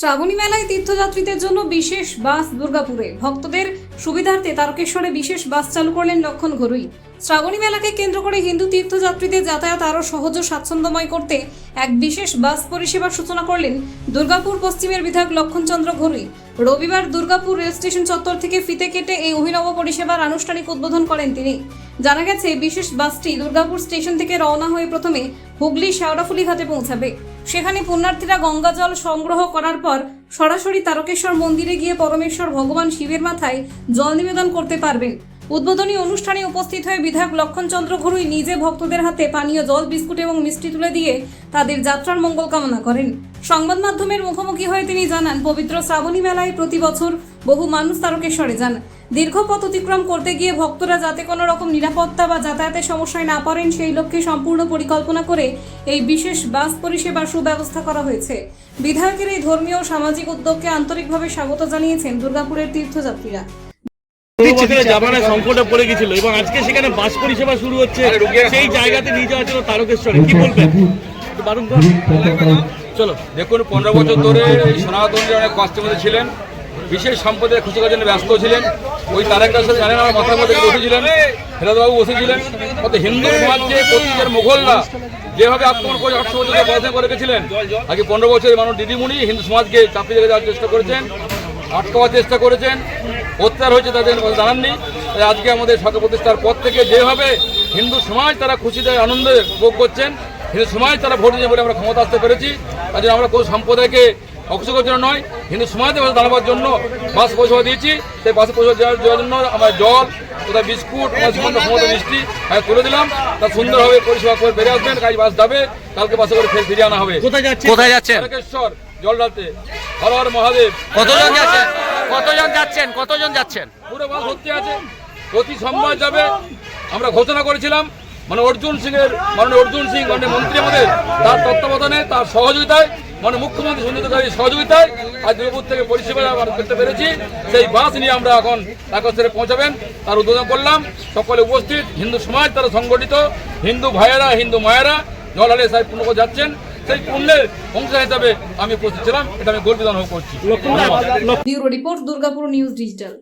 শ্রাবণী মেলায় তীর্থযাত্রীদের জন্য বিশেষ বাস দুর্গাপুরে। ভক্তদের সুবিধার্থে তারকেশ্বরে বিশেষ বাস চালু করলেন লক্ষণ ঘরুই। শ্রাবণী মেলাকে কেন্দ্র করে হিন্দু তীর্থযাত্রীদের যাতায়াত আরও সহজ ও স্বাচ্ছন্দ্যময় করতে এক বিশেষ বাস পরিষেবার সূচনা করলেন দুর্গাপুর পশ্চিমের বিধায়ক লক্ষণচন্দ্র ঘরুই। রবিবার দুর্গাপুর রেল স্টেশন চত্বর থেকে ফিতে কেটে এই অভিনব পরিষেবার আনুষ্ঠানিক উদ্বোধন করেন তিনি। জানা গেছে, বিশেষ বাসটি দুর্গাপুর স্টেশন থেকে রওনা হয়ে প্রথমে হুগলি শেওড়াফুলি ঘাটে পৌঁছাবে। সেখানে পুণ্যার্থীরা গঙ্গা জল সংগ্রহ করার পর সরাসরি তারকেশ্বর মন্দিরে গিয়ে পরমেশ্বর ভগবান শিবের মাথায় জল নিবেদন করতে পারবেন। উদ্বোধনী অনুষ্ঠানে উপস্থিত হয়ে বিধায়ক লক্ষণচন্দ্র ঘরুই নিজে ভক্তদের হাতে পানীয় জল, বিস্কুট এবং মিষ্টি তুলে দিয়ে তাদের যাত্রার মঙ্গল কামনা করেন। সংবাদ মাধ্যমের মুখোমুখি হয়ে তিনি জানান, পবিত্র শ্রাবণী মেলায় প্রতি বছর বহু মানুষ তারকেশ্বরে যান। দীর্ঘ পথ অতিক্রম করতে গিয়ে ভক্তরা যাতে কোনো রকম নিরাপত্তা বা যাতায়াতের সমস্যায় না পড়েন, সেই লক্ষ্যে সম্পূর্ণ পরিকল্পনা করে এই বিশেষ বাস পরিষেবার সুব্যবস্থা করা হয়েছে। বিধায়কের এই ধর্মীয় ও সামাজিক উদ্যোগকে আন্তরিকভাবে স্বাগত জানিয়েছেন দুর্গাপুরের তীর্থযাত্রীরা। জাপানের সংকটে পড়ে গেছিল এবং আজকে সেখানে বাস পরিষেবা শুরু হচ্ছে, সেই জায়গাতে নিয়ে যাওয়ার জন্য তারকেশ্বরে কি বলবেন? চলো দেখুন, 15 বছর ধরে এই সনাতনীরা অনেক কষ্টের মধ্যে ছিলেন, বিশেষ সম্পদের খুশি করার জন্য ব্যস্ত ছিলেন। ওই তারেকটার সাথে জানেন আমার মাথার মধ্যে বসেছিলেন, হেরাদবাবু বসেছিলেন। কত হিন্দু সমাজে পশ্চিমের মোগলরা যেভাবে আক্রমণ করে 800 বছর পড়াশোনা করে রেখেছিলেন, আগে 15 বছরের মানুষ দিদিমণি হিন্দু সমাজকে চাপিয়ে রেখে যাওয়ার চেষ্টা করেছেন, আটকাবার চেষ্টা করেছেন। অত্যাচার হয়েছে, তাদের জানাননি। তাই আজকে আমাদের সরকার প্রতিষ্ঠার পর থেকে যেভাবে হিন্দু সমাজ তারা খুশিতে আনন্দে ভোগ করছেন, হিন্দু সমাজ তারা ভোট দিয়ে বলে আমরা ক্ষমতা আসতে পেরেছি। তাই জন্য আমরা কোনো সম্প্রদায়কে অংশগ্রহণের জন্য নয়, হিন্দু সমাজের পাশে দাঁড়াবার জন্য বাস পরিষেবা দিয়েছি। সেই বাসে পরিষেবা দেওয়ার জন্য আমরা জল, কোথায় বিস্কুট, ক্ষমতা মিষ্টি তুলে দিলাম। তা সুন্দরভাবে পরিষেবা করে বেরিয়ে আসবেন। কাজ বাস যাবে, কালকে বাসে করে ফিরিয়ে আনা হবে। কোথায় যাচ্ছেন? তারকেশ্বর জল ঢালতে। হর হর মহাদেব। কতজন যাচ্ছেন? পুরো বাস ভর্তি আছে, প্রতি সোমবার যাবে। আমরা ঘোষণা করেছিলাম মাননীয় অর্জুন সিং মাননীয় মন্ত্রী আমাদের, তার তত্ত্বাবধানে, তার সহযোগিতায়, মাননীয় মুখ্যমন্ত্রী সুন্দর সহযোগিতায় আজ দুর্গাপুর থেকে পরিষেবা করতে পেরেছি। সেই বাস নিয়ে আমরা এখন তারকেশ্বরে পৌঁছাবেন, তার উদ্বোধন করলাম। সকলে উপস্থিত হিন্দু সমাজ তারা সংগঠিত, হিন্দু ভাইয়েরা, হিন্দু মায়েরা জল হারিয়ে সাহেব পুণ্য করে যাচ্ছেন। সেই পুণ্যের অংশ হিসাবে আমি উপস্থিত ছিলাম, এটা আমি গর্বিত অনুভব করছি। Bureau report, Durgapur news digital.